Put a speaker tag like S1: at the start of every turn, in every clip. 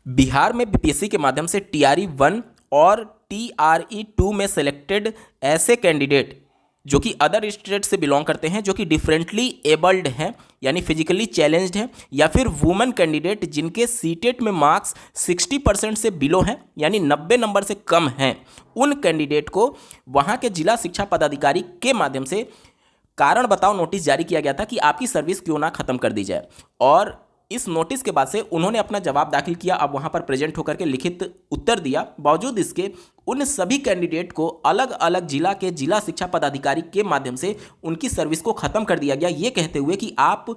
S1: बिहार में बीपीएससी के माध्यम से टीआरई 1 और टीआरई 2 में सिलेक्टेड ऐसे कैंडिडेट जो कि अदर स्टेट से बिलोंग करते हैं, जो कि डिफरेंटली एबल्ड हैं यानी फिजिकली चैलेंज्ड हैं, या फिर वुमेन कैंडिडेट जिनके सीटेट में मार्क्स 60% से बिलो हैं यानी 90 नंबर से कम हैं, उन कैंडिडेट को वहाँ के जिला शिक्षा पदाधिकारी के माध्यम से कारण बताओ नोटिस जारी किया गया था कि आपकी सर्विस क्यों ना खत्म कर दी जाए। और इस नोटिस के बाद से उन्होंने अपना जवाब दाखिल किया, अब वहां पर प्रेजेंट होकर के लिखित उत्तर दिया। बावजूद इसके उन सभी कैंडिडेट को अलग अलग जिला के जिला शिक्षा पदाधिकारी के माध्यम से उनकी सर्विस को खत्म कर दिया गया, ये कहते हुए कि आप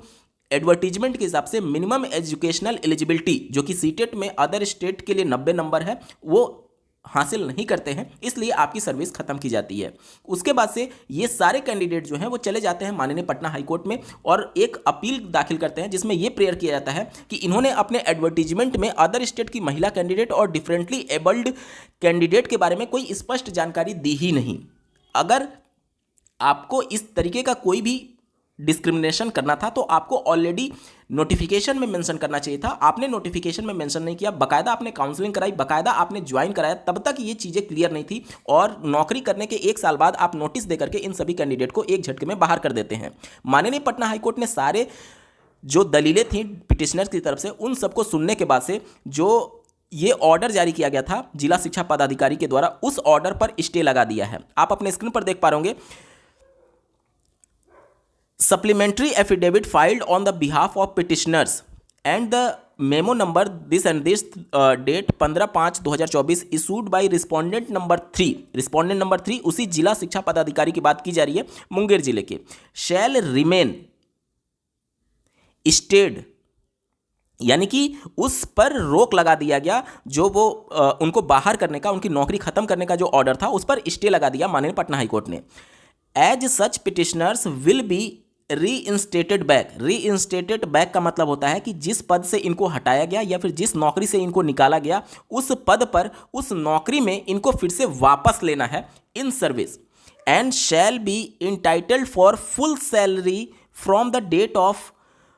S1: एडवर्टीजमेंट के हिसाब से मिनिमम एजुकेशनल एलिजिबिलिटी जो कि सीटेट में अदर स्टेट के लिए 90 नंबर है वो हासिल नहीं करते हैं, इसलिए आपकी सर्विस खत्म की जाती है। उसके बाद से ये सारे कैंडिडेट जो हैं वो चले जाते हैं माननीय पटना हाईकोर्ट में और एक अपील दाखिल करते हैं, जिसमें ये प्रेयर किया जाता है कि इन्होंने अपने एडवर्टीजमेंट में अदर स्टेट की महिला कैंडिडेट और डिफरेंटली एबल्ड कैंडिडेट के बारे में कोई स्पष्ट जानकारी दी ही नहीं। अगर आपको इस तरीके का कोई भी डिस्क्रिमिनेशन करना था तो आपको ऑलरेडी नोटिफिकेशन में मेंशन करना चाहिए था। आपने नोटिफिकेशन में मेंशन नहीं किया, बकायदा आपने काउंसलिंग कराई, बकायदा आपने ज्वाइन कराया, तब तक ये चीज़ें क्लियर नहीं थी। और नौकरी करने के 1 साल बाद आप नोटिस देकर के इन सभी कैंडिडेट को एक झटके में बाहर कर देते हैं। माननीय पटना हाईकोर्ट ने सारे जो दलीलें थी पिटिशनर्स की तरफ से उन सबको सुनने के बाद से जो ये ऑर्डर जारी किया गया था जिला शिक्षा पदाधिकारी के द्वारा, उस ऑर्डर पर स्टे लगा दिया है। आप अपने स्क्रीन पर देख पा रहे होंगे, supplementary affidavit filed on the behalf of petitioners and the memo number this and this date 15/5/2024 issued by respondent number 3। respondent number 3 उसी जिला शिक्षा पदाधिकारी की बात की जा रही है, मुंगेर जिले के। shall remain stayed यानी कि उस पर रोक लगा दिया गया, जो वो उनको बाहर करने का, उनकी नौकरी खत्म करने का जो ऑर्डर था उस पर स्टे लगा दिया माननीय पटना हाईकोर्ट ने। As such petitioners will be reinstated back. Reinstated back का मतलब होता है कि जिस पद से इनको हटाया गया या फिर जिस नौकरी से इनको निकाला गया उस पद पर, उस नौकरी में इनको फिर से वापस लेना है in service. And shall be entitled for full salary from the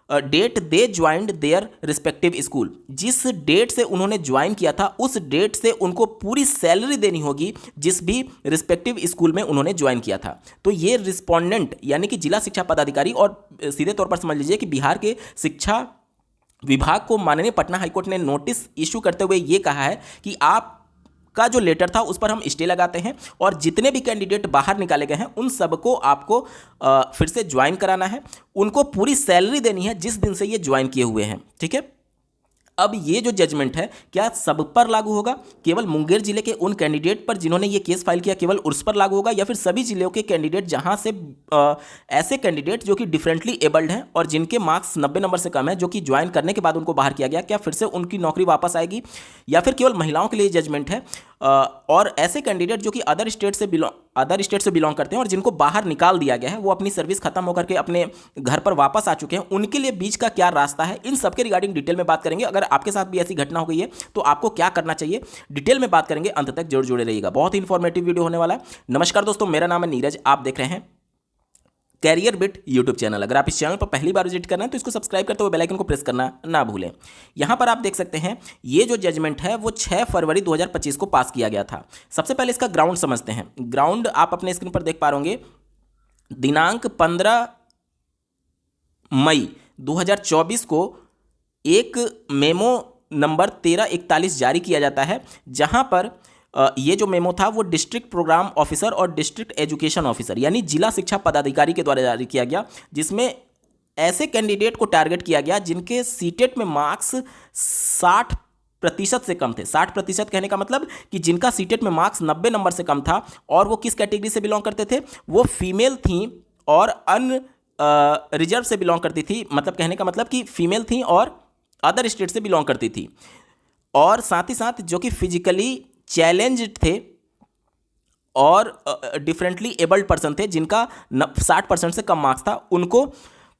S1: date they joined their respective school. जिस डेट से उन्होंने ज्वाइन किया था उस डेट से उनको पूरी सैलरी देनी होगी जिस भी रिस्पेक्टिव स्कूल में उन्होंने ज्वाइन किया था। तो ये रिस्पोंडेंट यानी कि जिला शिक्षा पदाधिकारी, और सीधे तौर पर समझ लीजिए कि बिहार के शिक्षा विभाग को माननीय पटना हाईकोर्ट ने नोटिस इशू करते हुए ये कहा है कि आप का जो लेटर था उस पर हम स्टे लगाते हैं और जितने भी कैंडिडेट बाहर निकाले गए हैं उन सबको आपको फिर से ज्वाइन कराना है, उनको पूरी सैलरी देनी है जिस दिन से ये ज्वाइन किए हुए हैं। ठीक है, अब ये जो जजमेंट है क्या सब पर लागू होगा, केवल मुंगेर जिले के उन कैंडिडेट पर जिन्होंने ये केस फाइल किया केवल उस पर लागू होगा, या फिर सभी जिलों के कैंडिडेट जहां से ऐसे कैंडिडेट जो कि डिफरेंटली एबल्ड हैं और जिनके मार्क्स 90 नंबर से कम है, जो कि ज्वाइन करने के बाद उनको बाहर किया गया, क्या फिर से उनकी नौकरी वापस आएगी, या फिर केवल महिलाओं के लिए जजमेंट है। और ऐसे कैंडिडेट जो कि अदर स्टेट से बिलोंग करते हैं और जिनको बाहर निकाल दिया गया है, वो अपनी सर्विस खत्म होकर के अपने घर पर वापस आ चुके हैं, उनके लिए बीच का क्या रास्ता है, इन सबके रिगार्डिंग डिटेल में बात करेंगे। अगर आपके साथ भी ऐसी घटना हो गई है तो आपको क्या करना चाहिए, डिटेल में बात करेंगे, अंत तक जरूर जुड़े रहिएगा, बहुत ही इंफॉर्मेटिव वीडियो होने वाला है। नमस्कार दोस्तों, मेरा नाम है नीरज, आप देख रहे हैं कैरियर बिट यूट्यूब चैनल। अगर आप इस चैनल पर पहली बार विजिट कर रहे हैं तो इसको सब्सक्राइब करते हुए बेल आइकन को प्रेस करना ना भूलें। यहां पर आप देख सकते हैं ये जो जजमेंट है वो 6 फरवरी 2025 को पास किया गया था। सबसे पहले इसका ग्राउंड समझते हैं। ग्राउंड आप अपने स्क्रीन पर देख पा रहे होंगे, दिनांक 15 मई 2024 को एक मेमो नंबर 1341 जारी किया जाता है, जहां पर ये जो मेमो था वो डिस्ट्रिक्ट प्रोग्राम ऑफिसर और डिस्ट्रिक्ट एजुकेशन ऑफिसर यानी जिला शिक्षा पदाधिकारी के द्वारा जारी किया गया, जिसमें ऐसे कैंडिडेट को टारगेट किया गया जिनके सीटेट में मार्क्स 60% से कम थे। 60% कहने का मतलब कि जिनका सीटेट में मार्क्स 90 नंबर से कम था, और वो किस कैटेगरी से बिलोंग करते थे, वो फीमेल थी और रिजर्व से बिलोंग करती थी, मतलब कहने का मतलब कि फीमेल थी और अदर स्टेट से बिलोंग करती थी, और साथ ही साथ जो कि फिजिकली चैलेंज थे और डिफरेंटली एबल्ड पर्सन थे जिनका 60% से कम मार्क्स था, उनको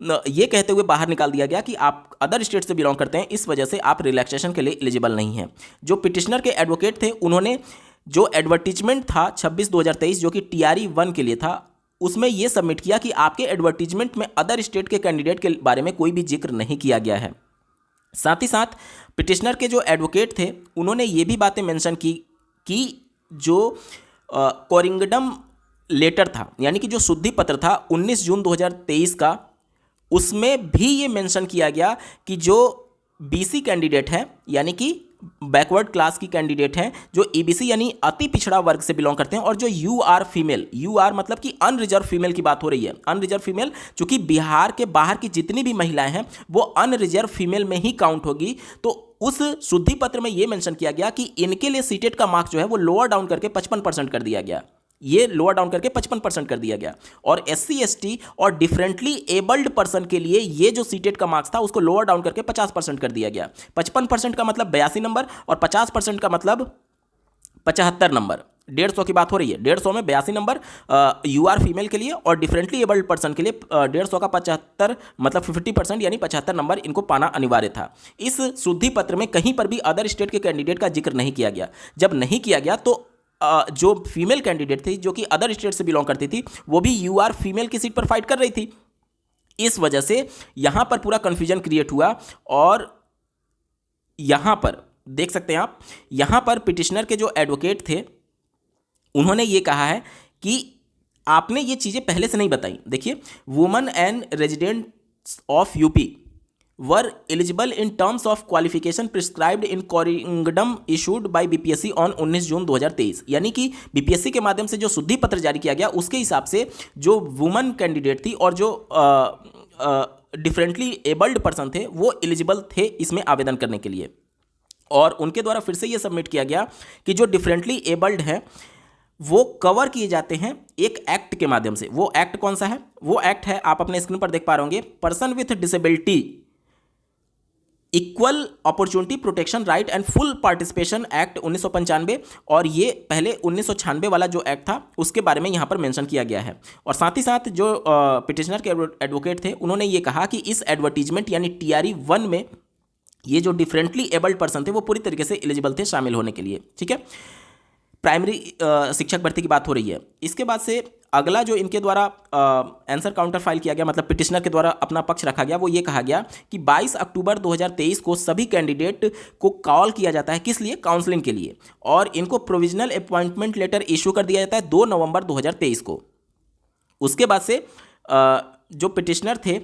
S1: ये कहते हुए बाहर निकाल दिया गया कि आप अदर स्टेट से बिलोंग करते हैं, इस वजह से आप रिलैक्सेशन के लिए एलिजिबल नहीं हैं। जो पिटिशनर के एडवोकेट थे उन्होंने जो एडवर्टीजमेंट था 26/2023 जो कि टीआरई 1 के लिए था, उसमें यह सबमिट किया कि आपके एडवर्टीजमेंट में अदर स्टेट के कैंडिडेट के बारे में कोई भी जिक्र नहीं किया गया है। साथ ही साथ पिटिशनर के जो एडवोकेट थे उन्होंने ये भी बातें मेंशन की कि जो कोरिंगडम लेटर था, यानी कि जो शुद्धि पत्र था 19 जून 2023 का, उसमें भी ये मेंशन किया गया कि जो बीसी कैंडिडेट है, यानी कि बैकवर्ड क्लास की कैंडिडेट हैं, जो ईबीसी यानी अति पिछड़ा वर्ग से बिलोंग करते हैं, और जो you are female, you are मतलब कि अनरिजर्व फीमेल की बात हो रही है, अनरिजर्व फीमेल, चूंकि बिहार के बाहर की जितनी भी महिलाएं हैं वो अनरिजर्व फीमेल में ही काउंट होगी। तो उस शुद्धि पत्र में यह मेंशन किया गया कि इनके लिए सीटेट का मार्क्स जो है वो लोअर डाउन करके 55% कर दिया गया, ये लोअर डाउन करके 55% कर दिया गया। और एससी एसटी और डिफरेंटली एबल्ड पर्सन के लिए ये जो सीटेट का मार्क्स था उसको लोअर डाउन करके 50% कर दिया गया। 55% का मतलब 82 नंबर और 50% का मतलब 75 नंबर, 150 की बात हो रही है। 150 में 82 नंबर यू आर फीमेल के लिए और डिफरेंटली एबल्ड पर्सन के लिए 150 का 75 मतलब 50% यानी 75 नंबर इनको पाना अनिवार्य था। इस शुद्धि पत्र में कहीं पर भी अदर स्टेट के कैंडिडेट का जिक्र नहीं किया गया। जब नहीं किया गया तो जो फीमेल कैंडिडेट थी जो कि अदर स्टेट से बिलोंग करती थी वो भी यू आर फीमेल की सीट पर फाइट कर रही थी। इस वजह से यहां पर पूरा कंफ्यूजन क्रिएट हुआ। और यहां पर देख सकते हैं आप, यहां पर पिटिशनर के जो एडवोकेट थे उन्होंने ये कहा है कि आपने ये चीजें पहले से नहीं बताई। देखिए, woman and residents of UP were eligible in terms of qualification prescribed in corrigendum issued by BPSC on 19 जून 2023, यानी कि बीपीएससी के माध्यम से जो शुद्धि पत्र जारी किया गया उसके हिसाब से जो वुमन कैंडिडेट थी और जो डिफरेंटली एबल्ड पर्सन थे वो एलिजिबल थे इसमें आवेदन करने के लिए। और उनके द्वारा फिर से ये सबमिट किया गया कि जो डिफरेंटली एबल्ड है वो कवर किए जाते हैं एक एक्ट के माध्यम से। वो एक्ट कौन सा है? वो एक्ट है, आप अपने स्क्रीन पर देख पा रहे होंगे, person with disability equal opportunity protection right and full participation act 1995। और ये पहले 1996 वाला जो एक्ट था उसके बारे में यहाँ पर मेंशन किया गया है। और साथ ही साथ जो पिटिशनर के एडवोकेट थे उन्होंने ये कहा कि इस एडवर्टीजमेंट यानी TRE 1 में ये जो डिफरेंटली एबल्ड पर्सन थे वो पूरी तरीके से एलिजिबल थे शामिल होने के लिए। ठीक है, प्राइमरी शिक्षक भर्ती की बात हो रही है। इसके बाद से अगला जो इनके द्वारा आंसर काउंटर फाइल किया गया, मतलब पिटिशनर के द्वारा अपना पक्ष रखा गया, वो ये कहा गया कि 22 अक्टूबर 2023 को सभी कैंडिडेट को कॉल किया जाता है। किस लिए? काउंसलिंग के लिए। और इनको प्रोविजनल अपॉइंटमेंट लेटर इशू कर दिया जाता है 2 नवंबर 2023 को। उसके बाद से जो पिटिशनर थे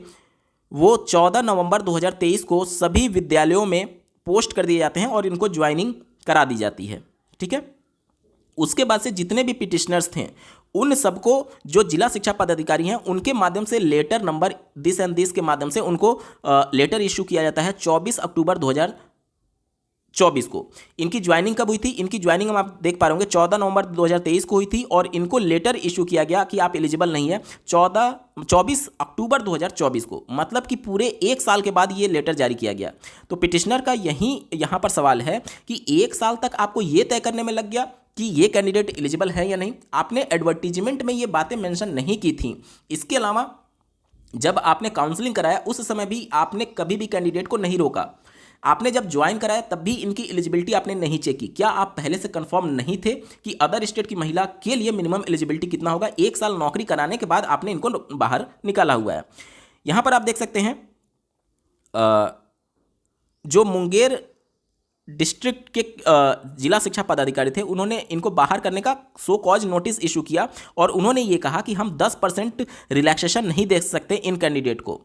S1: वो 14 नवंबर 2023 को सभी विद्यालयों में पोस्ट कर दिए जाते हैं और इनको ज्वाइनिंग करा दी जाती है। ठीक है, उसके बाद से जितने भी पिटिशनर्स थे उन सबको जो जिला शिक्षा पदाधिकारी हैं उनके माध्यम से letter number this and this के माध्यम से उनको लेटर इशू किया जाता है 24 अक्टूबर 2024 को। इनकी ज्वाइनिंग कब हुई थी? इनकी ज्वाइनिंग हम आप देख पा रहे होंगे 14 नवंबर 2023 को हुई थी और इनको लेटर इशू किया गया कि आप एलिजिबल नहीं है 24 अक्टूबर 2024 को, मतलब कि पूरे एक साल के बाद ये लेटर जारी किया गया। तो पिटिशनर का यहाँ पर सवाल है कि एक साल तक आपको ये तय करने में लग गया कि ये कैंडिडेट एलिजिबल है या नहीं। आपने एडवर्टीजमेंट में ये बातें मेंशन नहीं की थी। इसके अलावा जब आपने काउंसलिंग कराया उस समय भी आपने कभी भी कैंडिडेट को नहीं रोका। आपने जब ज्वाइन कराया तब भी इनकी एलिजिबिलिटी आपने नहीं चेक की। क्या आप पहले से कंफर्म नहीं थे कि अदर स्टेट की महिला के लिए मिनिमम एलिजिबिलिटी कितना होगा? एक साल नौकरी कराने के बाद आपने इनको बाहर निकाला हुआ है। यहां पर आप देख सकते हैं जो मुंगेर डिस्ट्रिक्ट के जिला शिक्षा पदाधिकारी थे उन्होंने इनको बाहर करने का सो कॉज नोटिस इशू किया और उन्होंने ये कहा कि हम 10% रिलैक्सेशन नहीं दे सकते इन कैंडिडेट को।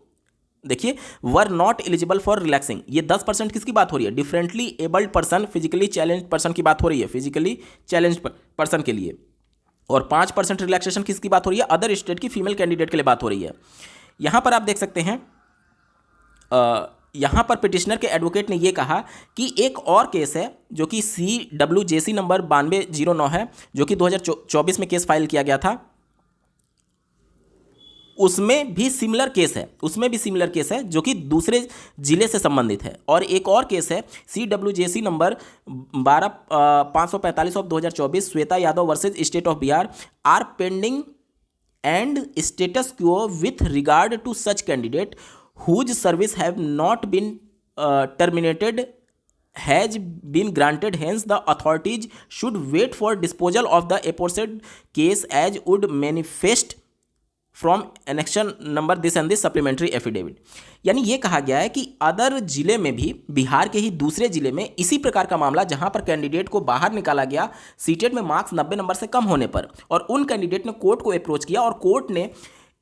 S1: देखिए, were not eligible for relaxing, ये 10% किसकी बात हो रही है? Differently abled person, physically challenge person की बात हो रही है, फिजिकली चैलेंज पर्सन के लिए। और 5% रिलैक्सेशन किसकी बात हो रही है? अदर स्टेट की फीमेल कैंडिडेट के लिए बात हो रही है। यहां पर आप देख सकते हैं यहां पर पिटिशनर के एडवोकेट ने यह कहा कि एक और केस है जो कि CWJC नंबर 9209 है, जो कि 2024 में केस फाइल किया गया था। उसमें भी सिमिलर केस है जो कि दूसरे जिले से संबंधित है। और एक और केस है CWJC number 12545 of 2024 Shweta Yadav versus state of Bihar are pending and status quo with regard to such candidate whose service have not been terminated has been granted, hence the authorities should wait for disposal of the aforesaid case as would manifest from annexation number this and this supplementary affidavit. यानी ये कहा गया है कि other जिले में भी, बिहार के ही दूसरे जिले में इसी प्रकार का मामला जहां पर कैंडिडेट को बाहर निकाला गया सीटेट में मार्क्स 90 नंबर से कम होने पर, और उन कैंडिडेट ने कोर्ट को अप्रोच किया और कोर्ट ने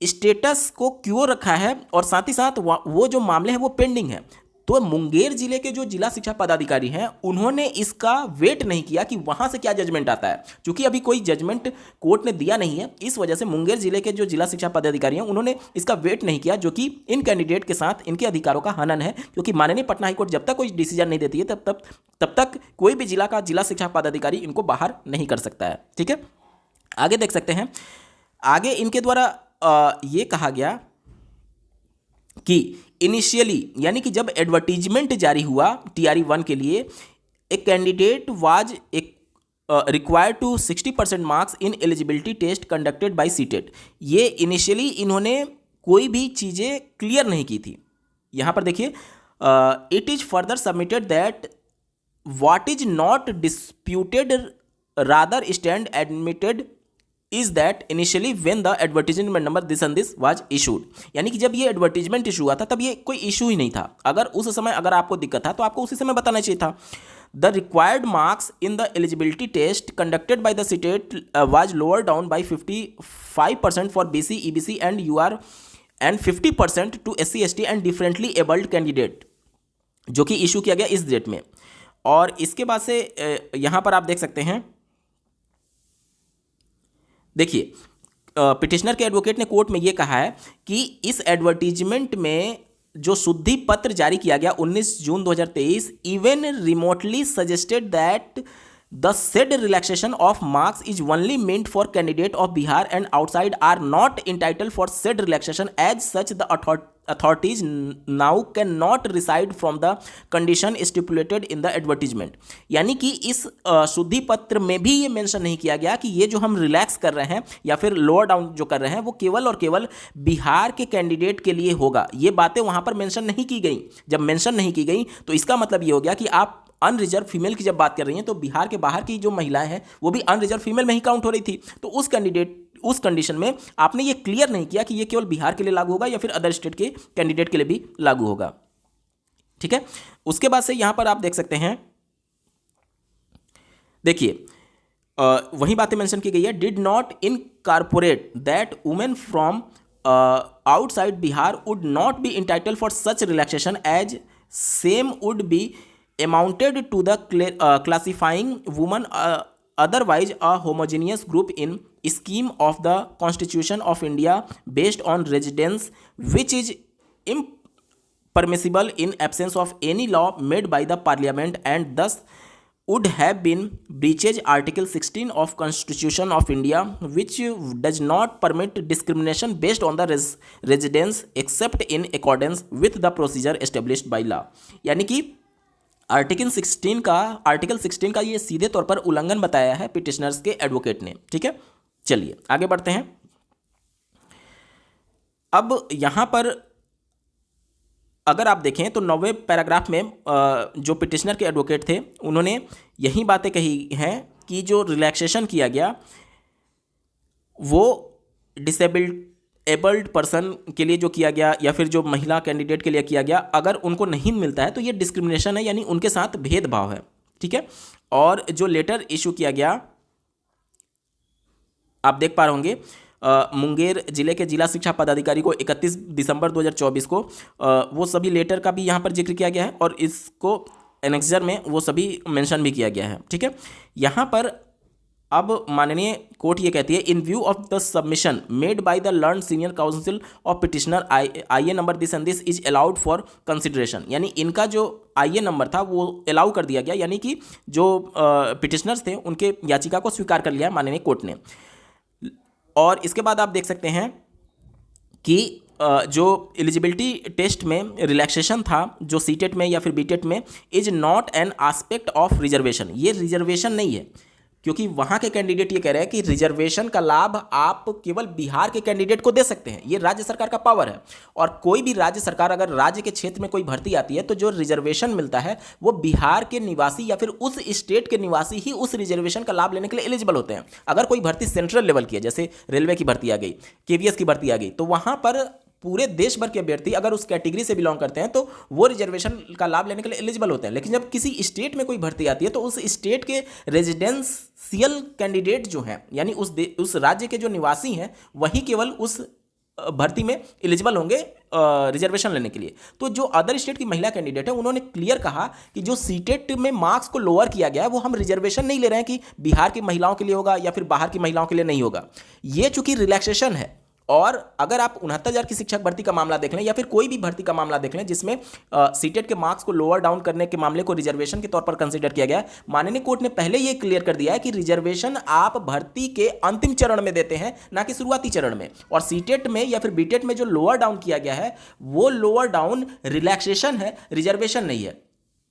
S1: स्टेटस को क्यों रखा है और साथ ही साथ वो जो मामले हैं वो पेंडिंग है। तो मुंगेर जिले के जो जिला शिक्षा पदाधिकारी हैं उन्होंने इसका वेट नहीं किया कि वहां से क्या जजमेंट आता है। क्योंकि अभी कोई जजमेंट कोर्ट ने दिया नहीं है, इस वजह से मुंगेर जिले के जो जिला शिक्षा पदाधिकारी हैं उन्होंने इसका वेट नहीं किया, जो कि इन कैंडिडेट के साथ इनके अधिकारों का हनन है। क्योंकि माननीय पटना हाईकोर्ट जब तक कोई डिसीजन नहीं देती है तब तक कोई भी जिला का जिला शिक्षा पदाधिकारी इनको बाहर नहीं कर सकता है। ठीक है, आगे देख सकते हैं। आगे इनके द्वारा ये कहा गया कि इनिशियली, यानी कि जब एडवर्टीजमेंट जारी हुआ TRE 1 के लिए, a candidate was required to 60% marks in eligibility test conducted by CTET. ये इनिशियली इन्होंने कोई भी चीज़ें क्लियर नहीं की थी। यहाँ पर देखिए, it is further submitted that what is not disputed rather stand admitted is that initially when the advertisement number this and this was issued. यानी कि जब ये एडवर्टीजमेंट इशू हुआ था तब ये कोई इशू ही नहीं था। अगर उस समय अगर आपको दिक्कत था तो आपको उसी समय बताना चाहिए था। The required marks in the eligibility test conducted by the CTET was lower down by 55% for BC EBC and UR and 50% to SC ST and differently abled candidate, जो कि इशू किया गया इस डेट में। और इसके बाद से यहाँ पर आप देख सकते हैं, देखिए पिटिशनर के एडवोकेट ने कोर्ट में ये कहा है कि इस एडवर्टीजमेंट में जो शुद्धि पत्र जारी किया गया 19 जून 2023 even remotely suggested that the said relaxation of marks is only meant for candidate of Bihar and outside are not entitled for said relaxation as such the authorities now cannot reside from the condition stipulated in the advertisement। यानी कि इस शुद्धि पत्र में भी ये mention नहीं किया गया कि ये जो हम रिलैक्स कर रहे हैं या फिर लोअर डाउन जो कर रहे हैं वो केवल और केवल बिहार के कैंडिडेट के लिए होगा। ये बातें वहाँ पर मेंशन नहीं की गई। जब मेंशन नहीं की गई तो इसका मतलब ये हो गया कि आप अनरिजर्व फीमेल की जब बात कर रही हैं तो बिहार के बाहर की जो महिलाएं हैं वो भी अनरिजर्व फीमेल में ही काउंट हो रही थी। तो उस कंडीशन में आपने ये क्लियर नहीं किया कि ये केवल बिहार के लिए लागू होगा या फिर अदर स्टेट के कैंडिडेट के लिए भी लागू होगा। ठीक है, उसके बाद से यहां पर आप देख सकते हैं, देखिए वही बातें मेंशन की गई है। Did not incorporate that women from outside Bihar would not be entitle for such relaxation as same would be amounted to the classifying woman otherwise a homogeneous group in scheme of the Constitution of India based on residence, which is impermissible in absence of any law made by the Parliament and thus would have been breaches Article 16 of Constitution of India, which does not permit discrimination based on the residence except in accordance with the procedure established by law। यानी कि article 16 का ये सीधे तौर पर उल्लंघन बताया है पिटिशनर्स के एडवोकेट ने। ठीक है, चलिए आगे बढ़ते हैं। अब यहां पर अगर आप देखें तो 9वें पैराग्राफ में जो पिटिशनर के एडवोकेट थे उन्होंने यही बातें कही हैं कि जो रिलैक्सेशन किया गया वो एबल्ड पर्सन के लिए जो किया गया या फिर जो महिला कैंडिडेट के लिए किया गया, अगर उनको नहीं मिलता है तो ये डिस्क्रिमिनेशन है, यानी उनके साथ भेदभाव है। ठीक है, और जो लेटर इशू किया गया आप देख पा रहे होंगे, मुंगेर जिले के जिला शिक्षा पदाधिकारी को 31 दिसंबर 2024 को वो सभी लेटर का भी यहाँ पर जिक्र किया गया है और इसको एनेक्सर में वो सभी मेंशन भी किया गया है। ठीक है, यहाँ पर अब माननीय कोर्ट ये कहती है, इन view of the submission made by the learn senior council of petitioner IA number this and this is allowed for consideration. यानी इनका जो IA नंबर था वो अलाउ कर दिया गया, यानी कि जो पिटिशनर्स थे उनके याचिका को स्वीकार कर लिया माननीय कोर्ट ने। और इसके बाद आप देख सकते हैं कि जो एलिजिबिलिटी टेस्ट में रिलैक्सेशन था जो सीटेट में या फिर बीटेट में, is not an aspect of reservation. ये रिजर्वेशन नहीं है, क्योंकि वहां के कैंडिडेट ये कह रहे हैं कि रिजर्वेशन का लाभ आप केवल बिहार के कैंडिडेट को दे सकते हैं, ये राज्य सरकार का पावर है। और कोई भी राज्य सरकार अगर राज्य के क्षेत्र में कोई भर्ती आती है तो जो रिजर्वेशन मिलता है वो बिहार के निवासी या फिर उस स्टेट के निवासी ही उस रिजर्वेशन का लाभ लेने के लिए एलिजिबल होते हैं। अगर कोई भर्ती सेंट्रल लेवल की है, जैसे रेलवे की भर्ती आ गई, केवीएस की भर्ती आ गई, तो वहां पर पूरे देश भर के अभ्यर्थी अगर उस कैटेगरी से बिलोंग करते हैं तो वो रिजर्वेशन का लाभ लेने के लिए एलिजिबल होते हैं। लेकिन जब किसी स्टेट में कोई भर्ती आती है तो उस स्टेट के रेजिडेंशियल कैंडिडेट जो हैं, यानी उस राज्य के जो निवासी हैं, वही केवल उस भर्ती में एलिजिबल होंगे रिजर्वेशन लेने के लिए। तो जो अदर स्टेट की महिला कैंडिडेट है उन्होंने क्लियर कहा कि जो सीटेट में मार्क्स को लोअर किया गया है वो हम रिजर्वेशन नहीं ले रहे हैं कि बिहार की महिलाओं के लिए होगा या फिर बाहर की महिलाओं के लिए नहीं होगा। ये चूंकि रिलैक्सेशन है, और अगर आप 69,000 की शिक्षक भर्ती का मामला देख लें या फिर कोई भी भर्ती का मामला देख लें जिसमें सीटेट के मार्क्स को लोअर डाउन करने के मामले को रिजर्वेशन के तौर पर कंसीडर किया गया है, माननीय कोर्ट ने पहले ये क्लियर कर दिया है कि रिजर्वेशन आप भर्ती के अंतिम चरण में देते हैं, ना कि शुरुआती चरण में। और सीटेट में या फिर बीटेट में जो लोअर डाउन किया गया है वो लोअर डाउन रिलैक्सेशन है, रिजर्वेशन नहीं है।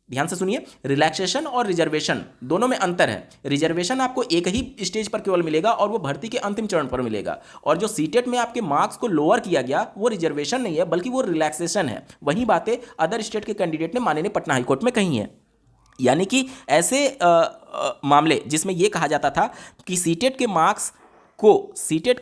S1: ध्यान से सुनिए, रिलैक्सेशन और रिजर्वेशन दोनों में अंतर है। रिजर्वेशन आपको एक ही स्टेज पर केवल मिलेगा और वो भर्ती के अंतिम चरण पर मिलेगा, और जो सीटेट में आपके मार्क्स को लोअर किया गया वो रिजर्वेशन नहीं है बल्कि वो रिलैक्सेशन है। वही बातें अदर स्टेट के कैंडिडेट ने माननीय पटना हाईकोर्ट में कही हैं। यानी कि ऐसे मामले जिसमें यह कहा जाता था कि सीटेट के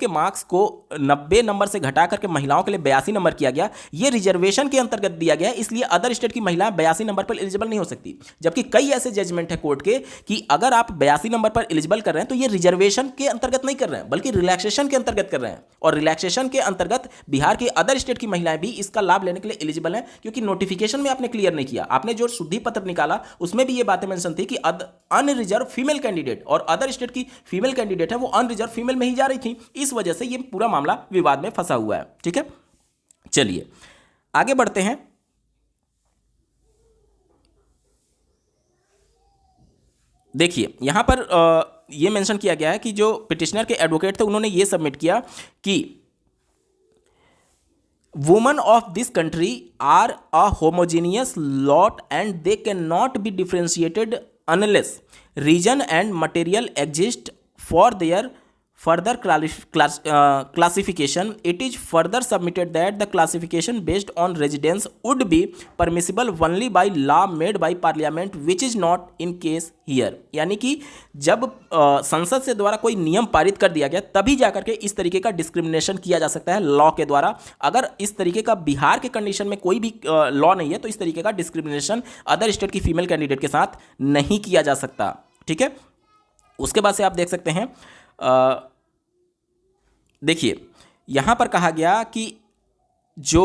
S1: मार्क्स को 90 नंबर से घटा करके महिलाओं के लिए 82 नंबर किया गया, ये रिजर्वेशन के अंतर्गत दिया गया है, इसलिए अदर स्टेट की महिलाएं 82 नंबर पर एलिजिबल नहीं हो सकती। जबकि कई ऐसे जजमेंट है कोर्ट के कि अगर आप 82 नंबर पर एलिजिबल कर रहे हैं तो ये रिजर्वेशन के अंतर्गत नहीं कर रहे हैं बल्कि रिलैक्सेशन के अंतर्गत कर रहे हैं, और रिलैक्सेशन के अंतर्गत बिहार के अदर स्टेट की महिलाएं भी इसका लाभ लेने के लिए एलिजिबल हैं, क्योंकि नोटिफिकेशन में आपने क्लियर नहीं किया। आपने जो शुद्धि पत्र निकाला उसमें भी ये बातें मेंशन थी कि अनरिजर्व फीमेल कैंडिडेट और अदर स्टेट की फीमेल कैंडिडेट है वो अनरिजर्व फीमेल में ही जा रही थी, इस वजह से ये पूरा मामला विवाद में फंसा हुआ है। ठीक है, चलिए आगे बढ़ते हैं। देखिए यहां पर यह मेंशन किया गया है कि जो पिटिशनर के एडवोकेट थे उन्होंने यह सबमिट किया कि women of this country are a homogeneous lot and they cannot be differentiated unless region and material exist for their further classification. It is further submitted that the classification based on residence would be permissible only by law made by parliament which is not in case here. यानी कि जब संसद से द्वारा कोई नियम पारित कर दिया गया तभी जाकर के इस तरीके का डिस्क्रिमिनेशन किया जा सकता है लॉ के द्वारा। अगर इस तरीके का बिहार के कंडीशन में कोई भी लॉ नहीं है तो इस तरीके का डिस्क्रिमिनेशन अदर स्टेट की फीमेल कैंडिडेट के साथ नहीं किया जा सकता। ठीक है, उसके बाद से आप देख सकते हैं, देखिए यहां पर कहा गया कि जो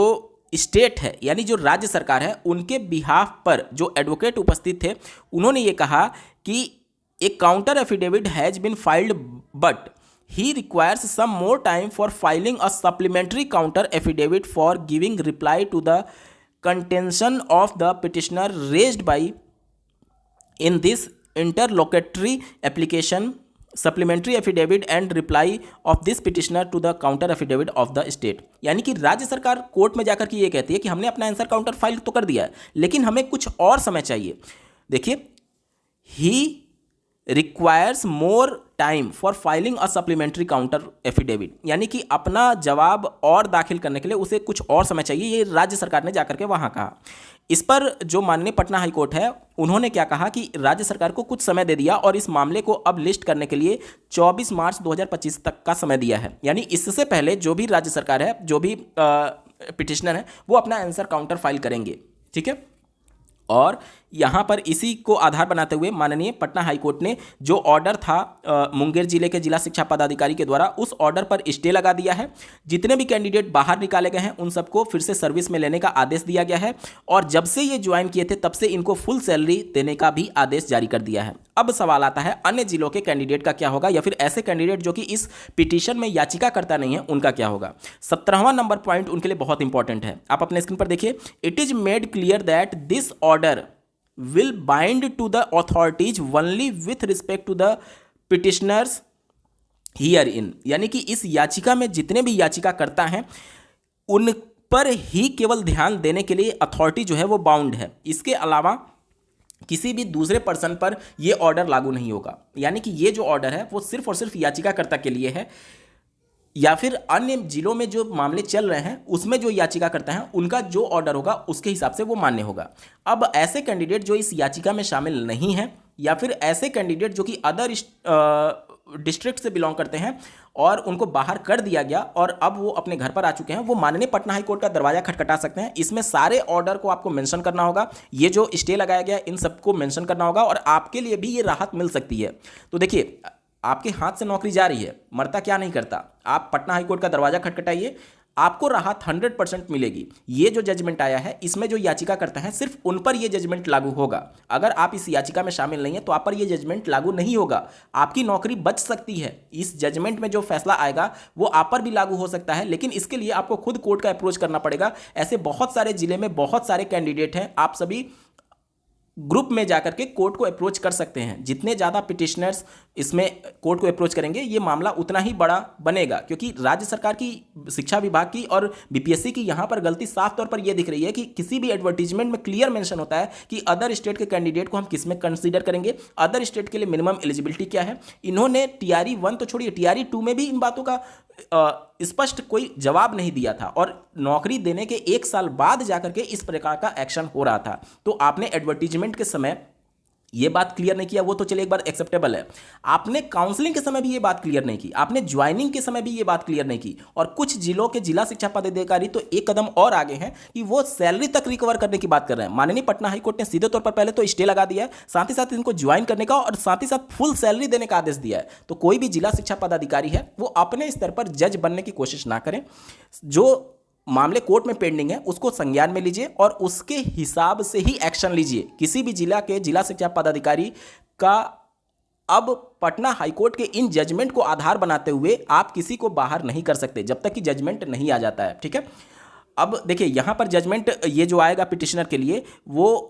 S1: स्टेट है यानी जो राज्य सरकार है उनके बिहाफ पर जो एडवोकेट उपस्थित थे उन्होंने ये कहा कि एक counter affidavit has been filed but he requires some more time for filing a supplementary counter affidavit for giving reply to the contention of the petitioner raised by in this interlocutory application supplementary affidavit and reply of this petitioner to the counter affidavit of the state. यानी कि राज्य सरकार court में जाकर के ये कहती है कि हमने अपना आंसर काउंटर फाइल तो कर दिया है लेकिन हमें कुछ और समय चाहिए। देखिए, he requires more time for filing a supplementary counter affidavit, यानी कि अपना जवाब और दाखिल करने के लिए उसे कुछ और समय चाहिए, ये राज्य सरकार ने जाकर के वहां कहा। इस पर जो माननीय पटना हाईकोर्ट है उन्होंने क्या कहा कि राज्य सरकार को कुछ समय दे दिया और इस मामले को अब लिस्ट करने के लिए 24 मार्च 2025 तक का समय दिया है। यानी इससे पहले जो भी राज्य सरकार है, जो भी पिटिशनर है, वो अपना आंसर काउंटर फाइल करेंगे। ठीक है, और यहाँ पर इसी को आधार बनाते हुए माननीय पटना हाईकोर्ट ने जो ऑर्डर था मुंगेर जिले के जिला शिक्षा पदाधिकारी के द्वारा, उस ऑर्डर पर स्टे लगा दिया है। जितने भी कैंडिडेट बाहर निकाले गए हैं उन सबको फिर से सर्विस में लेने का आदेश दिया गया है और जब से ये ज्वाइन किए थे तब से इनको फुल सैलरी देने का भी आदेश जारी कर दिया है। अब सवाल आता है अन्य जिलों के कैंडिडेट का क्या होगा, या फिर ऐसे कैंडिडेट जो कि इस पिटीशन में याचिका करता नहीं है उनका क्या होगा। 17वां नंबर पॉइंट उनके लिए बहुत इंपॉर्टेंट है, आप अपने स्क्रीन पर देखिए। It is made clear that this order will bind to the authorities only with respect to the petitioners herein, यानी कि इस याचिका में जितने भी याचिका करता हैं उन पर ही केवल ध्यान देने के लिए अथॉरिटी जो है वो बाउंड है। इसके अलावा किसी भी दूसरे पर्सन पर ये ऑर्डर लागू नहीं होगा। यानी कि ये जो ऑर्डर है वो सिर्फ और सिर्फ याचिकाकर्ता के लिए है, या फिर अन्य जिलों में जो मामले चल रहे हैं उसमें जो याचिका करते हैं उनका जो ऑर्डर होगा उसके हिसाब से वो मान्य होगा। अब ऐसे कैंडिडेट जो इस याचिका में शामिल नहीं हैं, या फिर ऐसे कैंडिडेट जो कि अदर डिस्ट्रिक्ट से बिलोंग करते हैं और उनको बाहर कर दिया गया और अब वो अपने घर पर आ चुके हैं, वो माननीय पटना हाई कोर्ट का दरवाजा खटखटा सकते हैं। इसमें सारे ऑर्डर को आपको मेंशन करना होगा, ये जो स्टे लगाया गया इन सबको मेंशन करना होगा और आपके लिए भी ये राहत मिल सकती है। तो देखिए, आपके हाथ से नौकरी जा रही है, मरता क्या नहीं करता। आप पटना हाई कोर्ट का दरवाजा खटखटाइए, आपको राहत 100% मिलेगी। ये जो जजमेंट आया है इसमें जो याचिका करते हैं सिर्फ उन पर ये जजमेंट लागू होगा। अगर आप इस याचिका में शामिल नहीं है तो आप पर ये जजमेंट लागू नहीं होगा। आपकी नौकरी बच सकती है। इस जजमेंट में जो फैसला आएगा वो आप पर भी लागू हो सकता है, लेकिन इसके लिए आपको खुद कोर्ट का अप्रोच करना पड़ेगा। ऐसे बहुत सारे जिले में बहुत सारे कैंडिडेट हैं, आप सभी ग्रुप में जाकर के कोर्ट को अप्रोच कर सकते हैं। जितने ज़्यादा पिटिशनर्स इसमें कोर्ट को अप्रोच करेंगे ये मामला उतना ही बड़ा बनेगा, क्योंकि राज्य सरकार की, शिक्षा विभाग की और बीपीएससी की यहाँ पर गलती साफ तौर पर यह दिख रही है कि किसी भी एडवर्टीजमेंट में क्लियर मेंशन होता है कि अदर स्टेट के कैंडिडेट को हम किस में कंसीडर करेंगे, अदर स्टेट के लिए मिनिमम एलिजिबिलिटी क्या है। इन्होंने TRE 1 तो छोड़िए, TRE 2 में भी इन बातों का स्पष्ट कोई जवाब नहीं दिया था और नौकरी देने के 1 साल बाद जाकर के इस प्रकार का एक्शन हो रहा था। तो आपने एडवर्टीजमेंट के समय ये बात क्लियर नहीं किया, वो तो चलिए एक बार एक्सेप्टेबल है। आपने काउंसलिंग के समय भी ये बात क्लियर नहीं की, आपने ज्वाइनिंग के समय भी ये बात क्लियर नहीं की। और कुछ जिलों के जिला शिक्षा पदाधिकारी तो एक कदम और आगे हैं कि वो सैलरी तक रिकवर करने की बात कर रहे हैं। माननीय पटना हाईकोर्ट ने सीधे तौर पर पहले तो स्टे लगा दिया है, साथ ही साथ इनको ज्वाइन करने का और साथ ही साथ फुल सैलरी देने का आदेश दिया है। तो कोई भी जिला शिक्षा पदाधिकारी है वो अपने स्तर पर जज बनने की कोशिश ना करें। जो मामले कोर्ट में पेंडिंग है उसको संज्ञान में लीजिए और उसके हिसाब से ही एक्शन लीजिए। किसी भी जिला के जिला शिक्षा पदाधिकारी का अब पटना हाईकोर्ट के इन जजमेंट को आधार बनाते हुए आप किसी को बाहर नहीं कर सकते जब तक कि जजमेंट नहीं आ जाता है। ठीक है, अब देखिए यहाँ पर जजमेंट ये जो आएगा पिटिशनर के लिए वो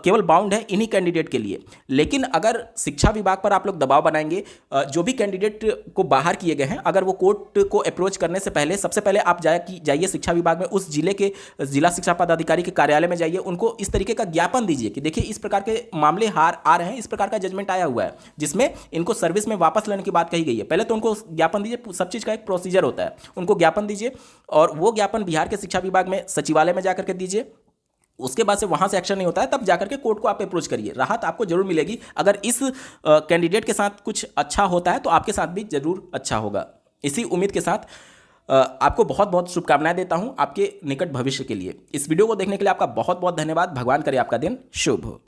S1: केवल बाउंड है इन्हीं कैंडिडेट के लिए। लेकिन अगर शिक्षा विभाग पर आप लोग दबाव बनाएंगे, जो भी कैंडिडेट को बाहर किए गए हैं, अगर वो कोर्ट को अप्रोच करने से पहले सबसे पहले आप जाइए शिक्षा विभाग में, उस जिले के जिला शिक्षा पदाधिकारी के कार्यालय में जाइए, उनको इस तरीके का ज्ञापन दीजिए कि देखिए इस प्रकार के मामले आ रहे हैं, इस प्रकार का जजमेंट आया हुआ है जिसमें इनको सर्विस में वापस लेने की बात कही गई है। पहले तो उनको ज्ञापन दीजिए, सब चीज़ का एक प्रोसीजर होता है, उनको ज्ञापन दीजिए और वो ज्ञापन बिहार के शिक्षा विभाग में सचिवालय में जाकर के दीजिए। उसके बाद से वहां से एक्शन नहीं होता है तब जाकर के कोर्ट को आप अप्रोच करिए। राहत आपको जरूर मिलेगी। अगर इस कैंडिडेट के साथ कुछ अच्छा होता है तो आपके साथ भी जरूर अच्छा होगा। इसी उम्मीद के साथ आपको बहुत बहुत शुभकामनाएं देता हूं आपके निकट भविष्य के लिए। इस वीडियो को देखने के लिए आपका बहुत बहुत धन्यवाद। भगवान करे आपका दिन शुभ हो।